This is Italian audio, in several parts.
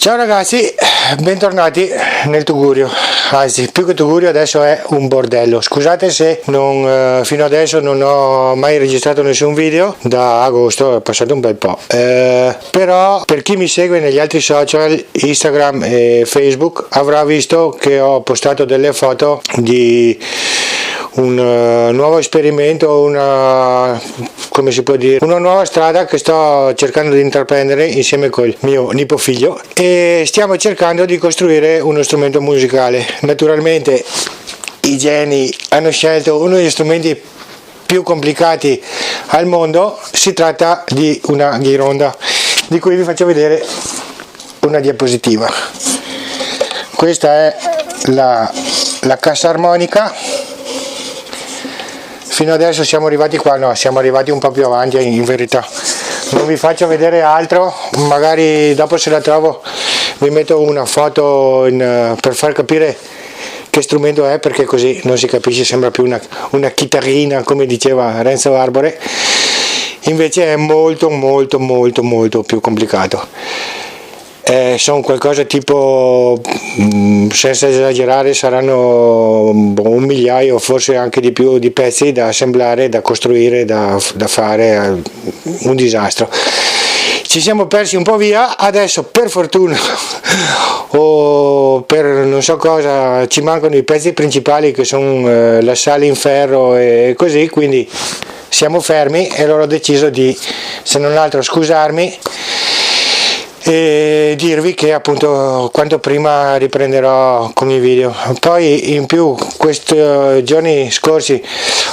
Ciao ragazzi, bentornati nel Tugurio, anzi più che Tugurio adesso è un bordello. Scusate se fino adesso non ho mai registrato nessun video, da agosto è passato un bel po', però per chi mi segue negli altri social, Instagram e Facebook, avrà visto che ho postato delle foto di un nuovo esperimento, una nuova strada che sto cercando di intraprendere insieme col mio nipofiglio, e stiamo cercando di costruire uno strumento musicale. Naturalmente i geni hanno scelto uno degli strumenti più complicati al mondo, si tratta di una ghironda, di cui vi faccio vedere una diapositiva. Questa è la cassa armonica. Fino adesso siamo arrivati qua, no, siamo arrivati un po' più avanti in verità. Non vi faccio vedere altro, magari dopo se la trovo vi metto una foto per far capire che strumento è, perché così non si capisce, sembra più una chitarrina come diceva Renzo Arbore, invece è molto più complicato. Sono qualcosa tipo, senza esagerare, saranno un migliaio, forse anche di più, di pezzi da assemblare, da costruire, da fare, un disastro. Ci siamo persi un po' via, adesso per fortuna o per non so cosa ci mancano i pezzi principali, che sono l'assale in ferro e così, quindi siamo fermi, e allora ho deciso di, se non altro, scusarmi e dirvi che appunto quanto prima riprenderò con i video. Poi in più questi giorni scorsi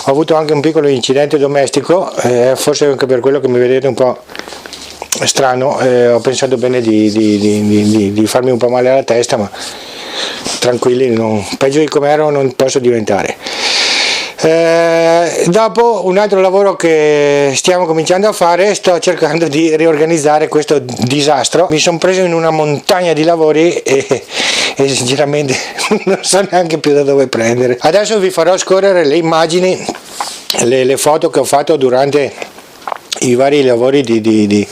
ho avuto anche un piccolo incidente domestico, forse anche per quello che mi vedete un po' strano, ho pensato bene di farmi un po' male alla testa, ma tranquilli, peggio di com'ero non posso diventare. Dopo un altro lavoro che stiamo cominciando a fare, sto cercando di riorganizzare questo disastro. Mi sono preso in una montagna di lavori e sinceramente non so neanche più da dove prendere. Adesso vi farò scorrere le immagini, le foto che ho fatto durante i vari lavori di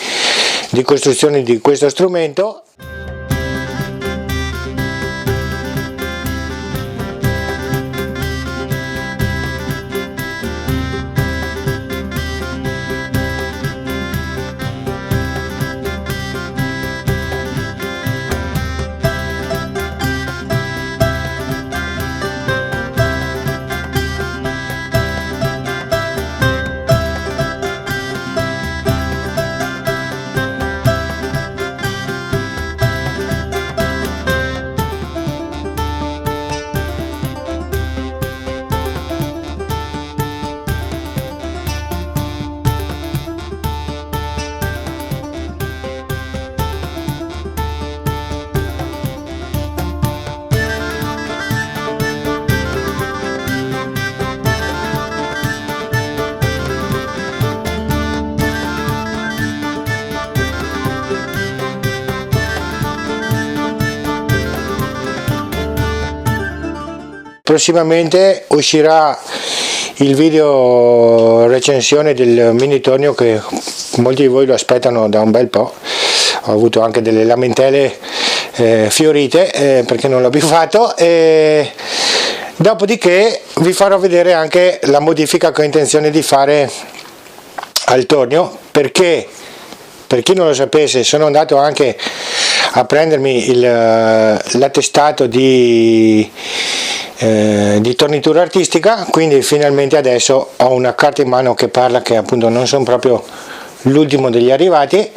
costruzione di questo strumento. Prossimamente uscirà il video recensione del mini tornio, che molti di voi lo aspettano da un bel po'. Ho avuto anche delle lamentele fiorite perché non l'ho più fatto, e dopodiché vi farò vedere anche la modifica che ho intenzione di fare al tornio, perché per chi non lo sapesse sono andato anche a prendermi l'attestato di tornitura artistica, quindi finalmente adesso ho una carta in mano che parla, che appunto non sono proprio l'ultimo degli arrivati.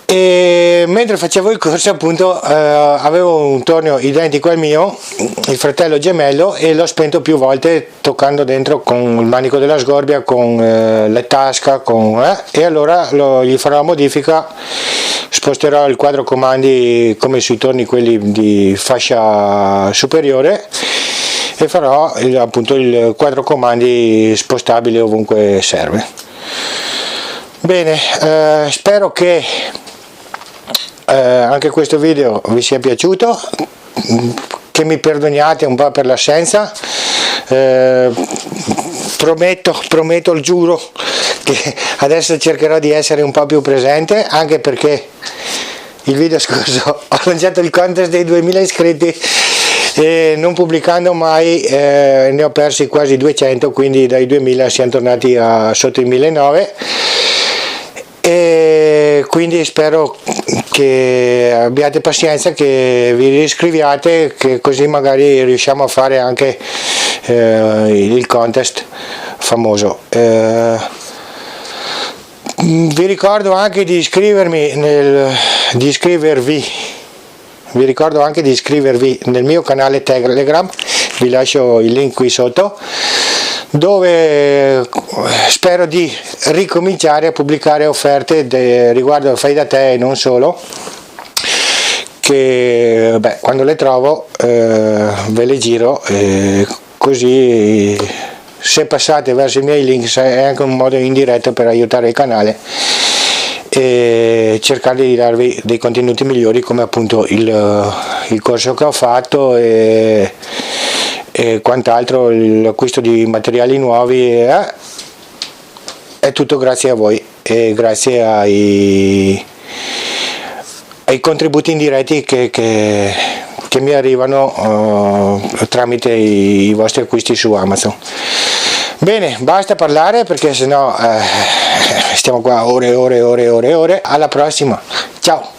E mentre facevo il corso appunto avevo un tornio identico al mio, il fratello gemello, e l'ho spento più volte toccando dentro con il manico della sgorbia, con la tasca, e allora gli farò la modifica. Sposterò il quadro comandi come sui torni quelli di fascia superiore, e farò appunto il quadro comandi spostabile ovunque serve. Bene, spero che anche questo video vi sia piaciuto, che mi perdoniate un po' per l'assenza. Prometto, giuro, che adesso cercherò di essere un po' più presente, anche perché il video scorso ho lanciato il contest dei 2000 iscritti e non pubblicando mai ne ho persi quasi 200, quindi dai 2000 siamo tornati a sotto i 1900, e quindi spero che abbiate pazienza, che vi riscriviate, che così magari riusciamo a fare anche il contest famoso. Vi ricordo anche di iscrivervi nel mio canale Telegram, vi lascio il link qui sotto, dove spero di ricominciare a pubblicare offerte riguardo fai da te e non solo, che quando le trovo ve le giro, così se passate verso i miei link è anche un modo indiretto per aiutare il canale e cercare di darvi dei contenuti migliori, come appunto il corso che ho fatto e quant'altro, l'acquisto di materiali nuovi, è tutto grazie a voi e grazie ai contributi indiretti che mi arrivano tramite i vostri acquisti su Amazon. Bene, basta parlare perché sennò stiamo qua ore e ore e ore e ore e ore. Alla prossima, ciao!